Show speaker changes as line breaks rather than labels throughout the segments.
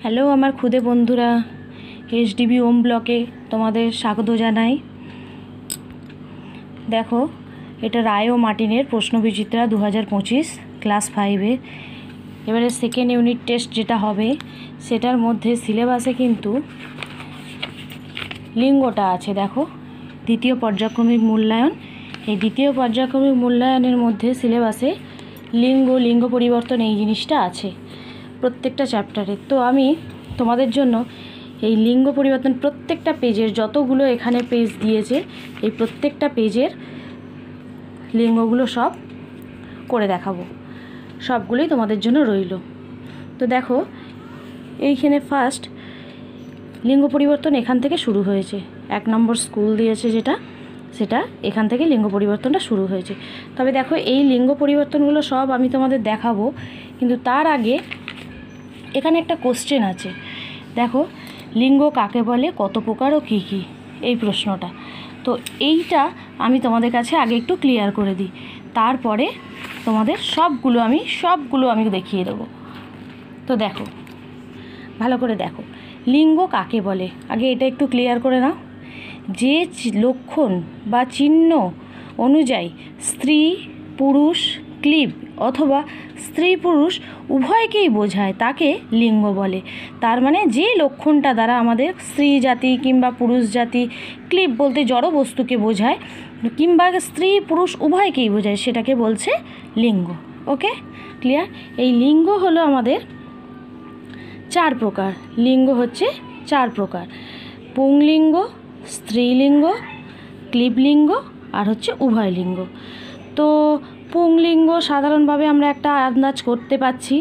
Hello আমার খুদে বন্ধুরা, এইচডিবি ওম ব্লকে তোমাদের স্বাগত জানাই। দেখো, এটা রায় ও মার্টিনের প্রশ্নবিচিত্রা 2025 ক্লাস 5-এ। এবারে সেকেন্ড ইউনিট টেস্ট যেটা হবে সেটার মধ্যে সিলেবাসে কিন্তু লিঙ্গটা আছে। দেখো, দ্বিতীয় পর্যায়ক্রমিক মূল্যায়ন। এই দ্বিতীয় পর্যায়ক্রমিক মূল্যায়নের মধ্যে সিলেবাসে লিঙ্গ পরিবর্তন এই জিনিসটা আছে প্রত্যেকটা চ্যাপ্টারে। তো আমি তোমাদের জন্য এই লিঙ্গ পরিবর্তন প্রত্যেকটা পেজের যতগুলো এখানে পেজ দিয়েছে এই প্রত্যেকটা পেজের লিঙ্গগুলো সব করে দেখাবো, সবগুলোই তোমাদের জন্য রইল। তো দেখো, এইখানে ফার্স্ট লিঙ্গ পরিবর্তন এখান থেকে শুরু হয়েছে। 1 নম্বর স্কুল দিয়েছে সেটা এখান থেকে লিঙ্গ পরিবর্তনটা শুরু হয়েছে। তবে দেখো, এই লিঙ্গ পরিবর্তনগুলো সব আমি তোমাদের দেখাবো, কিন্তু তার আগে এখানে একটা কোশ্চেন আছে। দেখো, লিঙ্গ কাকে বলে, কত প্রকার ও কী কী, এই প্রশ্নটা। তো এইটা আমি তোমাদের কাছে আগে একটু ক্লিয়ার করে দিই, তারপরে তোমাদের সবগুলো আমি দেখিয়ে দেবো। তো দেখো, ভালো করে দেখো, লিঙ্গ কাকে বলে আগে এটা একটু ক্লিয়ার করে নাও। যে লক্ষণ বা চিহ্ন অনুযায়ী স্ত্রী পুরুষ ক্লিব অথবা স্ত্রী পুরুষ উভয়কেই বোঝায় তাকে লিঙ্গ বলে। তার মানে যে লক্ষণটা দ্বারা আমাদের স্ত্রী জাতি কিংবা পুরুষ জাতি, ক্লিব বলতে জড় বস্তুকে বোঝায়, কিংবা স্ত্রী পুরুষ উভয়কেই বোঝায়, সেটাকে বলছে লিঙ্গ। ওকে, ক্লিয়ার? এই লিঙ্গ হলো আমাদের 4 প্রকার। লিঙ্গ হচ্ছে 4 প্রকার: পুংলিঙ্গ, স্ত্রীলিঙ্গ, ক্লীবলিঙ্গ আর হচ্ছে উভয় লিঙ্গ। তো পুংলিঙ্গ সাধারণভাবে আমরা একটা আন্দাজ করতে পারছি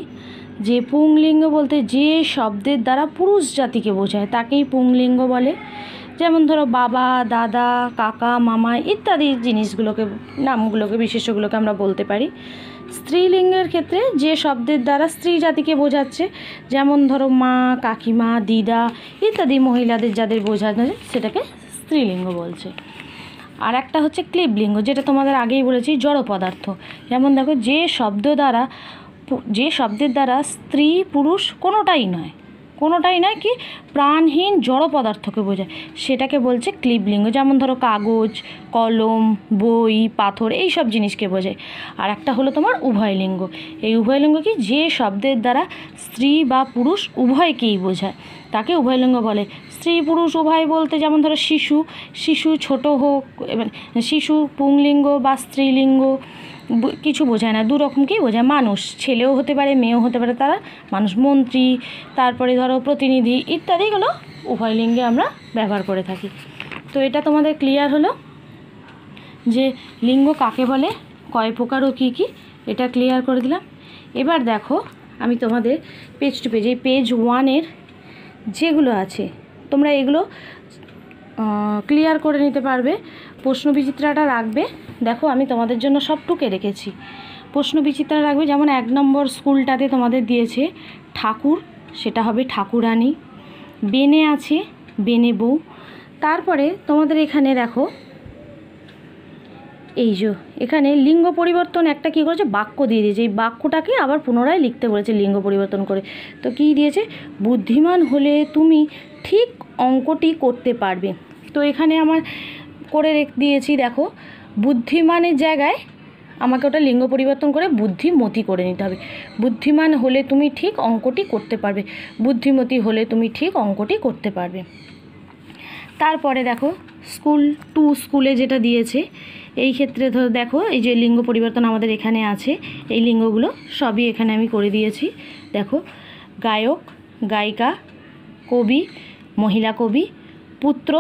যে পুংলিঙ্গ বলতে যে শব্দের দ্বারা পুরুষ জাতিকে বোঝায় তাকেই পুংলিঙ্গ বলে। যেমন ধরো বাবা, দাদা, কাকা, মামা ইত্যাদি নামগুলোকে বিশেষ্যগুলোকে আমরা বলতে পারি। স্ত্রীলিঙ্গের ক্ষেত্রে যে শব্দের দ্বারা স্ত্রী জাতিকে বোঝাচ্ছে, যেমন ধরো মা, কাকিমা, দিদা ইত্যাদি মহিলাদের যাদের বোঝানো সেটাকে স্ত্রীলিঙ্গ বলছে। আর একটা হচ্ছে ক্লীবলিঙ্গ, যেটা তোমাদের আগেই বলেছি, জড় পদার্থ। যেমন দেখো, যে শব্দের দ্বারা স্ত্রী পুরুষ কোনোটাই নয় কি প্রাণহীন জড় পদার্থকে বোঝায়, সেটাকে বলছে ক্লীবলিঙ্গ। যেমন ধরো কাগজ, কলম, বই, পাথর এই সব জিনিসকে বোঝায়। আর একটা হলো তোমার উভয়লিঙ্গ। এই উভয়লিঙ্গ কি, যে শব্দের দ্বারা স্ত্রী বা পুরুষ উভয়কেই বোঝায় তাকে উভয়লিঙ্গ বলে। স্ত্রী পুরুষ উভয় বলতে যেমন ধরো শিশু ছোট হোক, শিশু পুংলিঙ্গ বা স্ত্রীলিঙ্গ কিছু বোঝায় না, 2 রকমকেই বোঝায়। মানুষ ছেলেও হতে পারে মেয়েও হতে পারে, তারা মানুষ। মন্ত্রী, তারপরে ধরো প্রতিনিধি ইত্যাদিগুলো উভয় লিঙ্গে আমরা ব্যবহার করে থাকি। তো এটা তোমাদের ক্লিয়ার হলো যে লিঙ্গ কাকে বলে, কয় প্রকার ও কী কী, এটা ক্লিয়ার করে দিলাম। এবার দেখো, আমি তোমাদের পেজ টু পেজ, এই পেজ 1-এর যেগুলো আছে তোমরা এগুলো ক্লিয়ার করে নিতে পারবে। প্রশ্নবিচিত্রাটা রাখবে। দেখো, আমি তোমাদের জন্য সব টুকে রেখেছি। প্রশ্নবিচিত্রা রাখবে, যেমন 1 নম্বর স্কুলটাতে তোমাদের দিয়েছে ঠাকুর, সেটা হবে ঠাকুরানী। বেনে আছে বেনে বউ। তারপরে তোমাদের এখানে দেখো, এই যে এখানে লিঙ্গ পরিবর্তন একটা কী করেছে, বাক্য দিয়ে দিয়েছে। এই বাক্যটাকে আবার পুনরায় লিখতে বলেছে লিঙ্গ পরিবর্তন করে। তো কী দিয়েছে, বুদ্ধিমান হলে তুমি ঠিক অঙ্কটি করতে পারবে। তো এখানে আমার করে দিয়েছি, দেখো, বুদ্ধিমানের জায়গায় আমাকে ওটা লিঙ্গ পরিবর্তন করে বুদ্ধিমতী করে নিতে হবে। বুদ্ধিমান হলে তুমি ঠিক অঙ্কটি করতে পারবে, বুদ্ধিমতী হলে তুমি ঠিক অঙ্কটি করতে পারবে। তারপরে দেখো, স্কুলে যেটা দিয়েছে, এই ক্ষেত্রে দেখো, এই যে লিঙ্গ পরিবর্তন আমাদের এখানে আছে, এই লিঙ্গগুলো সবই এখানে আমি করে দিয়েছি। দেখো, গায়ক, গায়িকা, কবি, মহিলা কবি, পুত্র,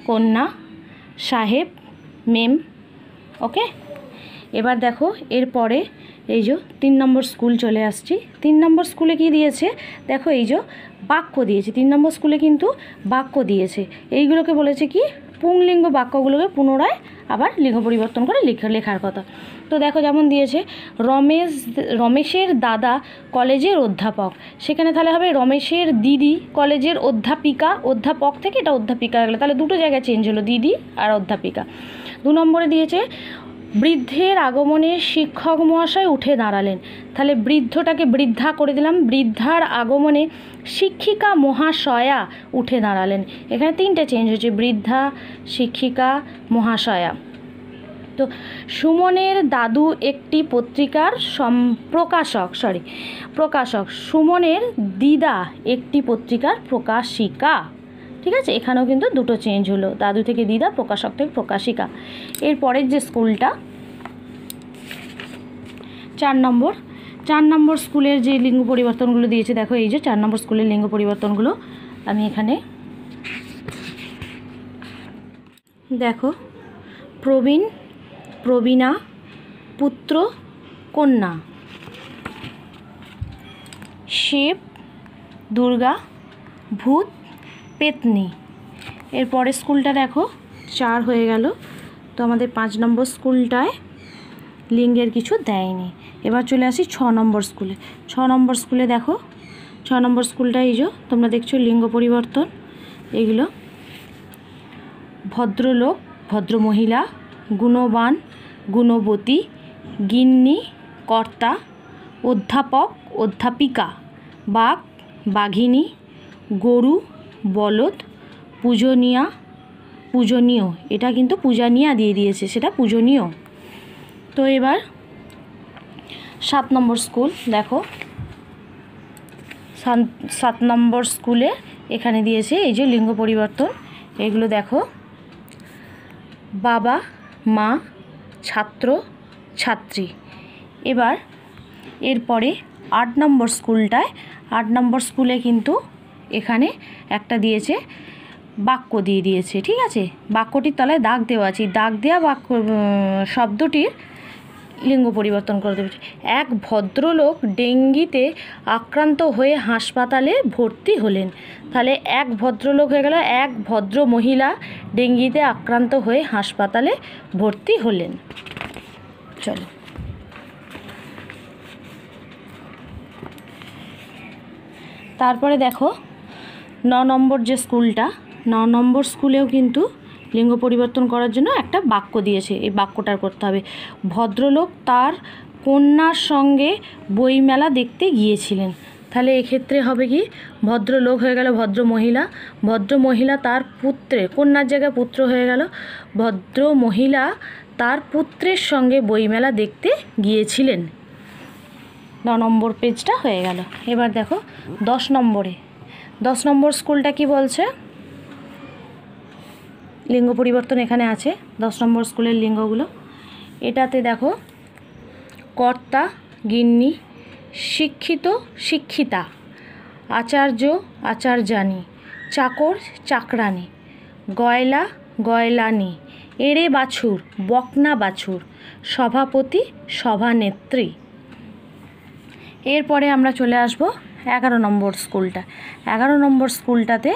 কন্যা, সাহেব, মেম। ওকে, এবার দেখো, এরপরে এই যে 3 নম্বর স্কুল চলে আসছি। 3 নম্বর স্কুলে কি দিয়েছে, দেখো, এই যে বাক্য দিয়েছে। 3 নম্বর স্কুলে কিন্তু বাক্য দিয়েছে। এইগুলোকে বলেছে কি, পুংলিঙ্গ বাক্যগুলোকে পুনরায় আবার লিঙ্গ পরিবর্তন করে লেখার কথা। তো দেখো, যেমন দিয়েছে রমেশের দাদা কলেজের অধ্যাপক, সেখানে তাহলে হবে রমেশের দিদি কলেজের অধ্যাপক থেকে এটা অধ্যাপিকা গেলো, তাহলে 2টো জায়গায় চেঞ্জ হলো, দিদি আর অধ্যাপিকা। 2 নম্বরে দিয়েছে বৃদ্ধের আগমনে শিক্ষক মহাশয় উঠে দাঁড়ালেন। তাহলে বৃদ্ধটাকে বৃদ্ধা করে দিলাম, বৃদ্ধার আগমনে শিক্ষিকা মহাশয়া উঠে দাঁড়ালেন। এখানে তিনটে চেঞ্জ হচ্ছে, বৃদ্ধা, শিক্ষিকা, মহাশয়া। তো সুমনের দাদু একটি পত্রিকার প্রকাশক। সুমনের দিদা একটি পত্রিকার প্রকাশিকা। ঠিক আছে, এখানেও কিন্তু দুটো চেঞ্জ হলো, দাদু থেকে দিদা, প্রকাশক থেকে প্রকাশিকা। এরপরের যে স্কুলটা 4 নম্বর স্কুলের যে লিঙ্গ পরিবর্তনগুলো দিয়েছে, দেখো এই যে 4 নম্বর স্কুলের লিঙ্গ পরিবর্তনগুলো আমি এখানে দেখো, প্রবীণ, প্রবীণা, পুত্র, কন্যা, শিব, দুর্গা, ভূত, পেতনি। এরপরের স্কুলটা দেখো 4 হয়ে গেল। তো আমাদের 5 নম্বর স্কুলটায় লিঙ্গের কিছু দেয়নি। এবার চলে আসি 6 নম্বর স্কুলে। 6 নম্বর স্কুলে দেখো, 6 নম্বর স্কুলটা এই যে তোমরা দেখছো লিঙ্গ পরিবর্তন, এগুলো ভদ্রলোক, ভদ্রমহিলা, গুণবান, গুণবতী, গিন্নি, কর্তা, অধ্যাপক, অধ্যাপিকা, বাঘ, বাঘিনী, গরু, বলদ, পূজনীয়া, পূজনীয়। এটা কিন্তু পূজানিয়া দিয়ে দিয়েছে, সেটা পূজনীয়। তো এবার 7 নম্বর স্কুল দেখো, 7 নম্বর স্কুলে এখানে দিয়েছে এই যে লিঙ্গ পরিবর্তন, এগুলো দেখো, বাবা, মা, ছাত্র, ছাত্রী। এবার এরপরে 8 নম্বর স্কুলটায়, 8 নম্বর স্কুলে কিন্তু এখানে একটা দিয়েছে বাক্য দিয়ে দিয়েছে। ঠিক আছে, বাক্যটির তলায় দাগ দেওয়া আছে, দাগ দেওয়া বাক্য শব্দটির লিঙ্গ পরিবর্তন করে দেবে। এক ভদ্রলোক ডেঙ্গিতে আক্রান্ত হয়ে হাসপাতালে ভর্তি হলেন। তাহলে এক ভদ্রলোক হয়ে গেল, এক ভদ্র মহিলা ডেঙ্গিতে আক্রান্ত হয়ে হাসপাতালে ভর্তি হলেন। চলো তারপরে দেখো 9 নম্বর যে স্কুলটা, 9 নম্বর স্কুলেও কিন্তু লিঙ্গ পরিবর্তন করার জন্য একটা বাক্য দিয়েছে। এই বাক্যটার করতে হবে, ভদ্রলোক তার কন্যার সঙ্গে বইমেলা দেখতে গিয়েছিলেন। তাহলে এক্ষেত্রে হবে কি, ভদ্রলোক হয়ে গেল ভদ্র মহিলা, ভদ্র মহিলা তার পুত্রের, কন্যার জায়গায় পুত্র হয়ে গেল, ভদ্র মহিলা তার পুত্রের সঙ্গে বইমেলা দেখতে গিয়েছিলেন। 9 নম্বর পেজটা হয়ে গেল। এবার দেখো 10 নম্বরে, 10 নম্বর স্কুলটা কি বলছে, লিঙ্গ পরিবর্তন এখানে আছে 10 নম্বর স্কুলের লিঙ্গগুলো। এটাতে দেখো, কর্তা, গিন্নি, শিক্ষিত, শিক্ষিতা, আচার্য, আচার্যানী, চাকর, চাকরানী, গয়লা, গয়লানী, এড়ে বাছুর, বকনা বাছুর, সভাপতি, সভানেত্রী। এরপরে আমরা চলে আসব 11 নম্বর স্কুলটা। 11 নম্বর স্কুলটাতে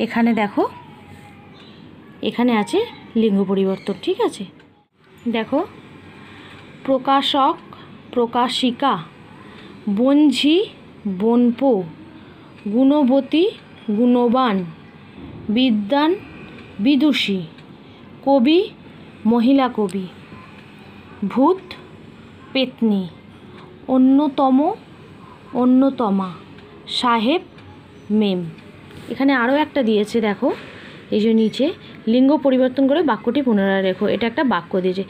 এখানে দেখো, এখানে আছে লিঙ্গ পরিবর্তন। ঠিক আছে, দেখো, প্রকাশক, প্রকাশিকা, বঞ্ঝি, বনপো, গুণবতী, গুণবান, বিদ্বান, বিদুষী, কবি, মহিলা কবি, ভূত, পেতনি, অন্যতম, অন্যতমা, সাহেব, মেম। এখানে আরও একটা দিয়েছে দেখো, এই যে নিচে, লিঙ্গ পরিবর্তন করে বাক্যটি পুনরায় লেখো। এটা একটা বাক্য দিয়েছে,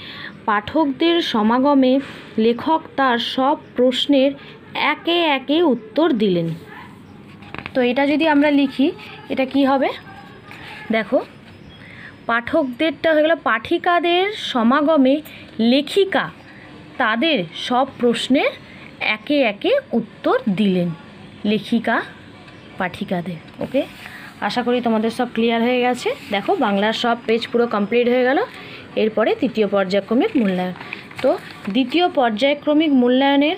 পাঠকদের সমাগমে লেখক তার সব প্রশ্নের একে একে উত্তর দিলেন। তো এটা যদি আমরা লিখি, এটা কি হবে দেখো, পাঠকদেরটা হয়ে গেল, পাঠিকাদের সমাগমে লেখিকা তাদের সব প্রশ্নের একে একে উত্তর দিলেন। লেখিকা পাঠিকাদের। ওকে, আশা করি তোমাদের সব ক্লিয়ার হয়ে গেছে। দেখো বাংলার সব পেজ পুরো কমপ্লিট হয়ে গেল। এরপরে তৃতীয় পর্যায়ক্রমিক মূল্যায়ন। তো দ্বিতীয় পর্যায়ক্রমিক মূল্যায়নের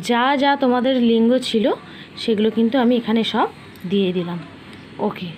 যা যা তোমাদের লিঙ্গ ছিল সেগুলো কিন্তু আমি এখানে সব দিয়ে দিলাম। ওকে।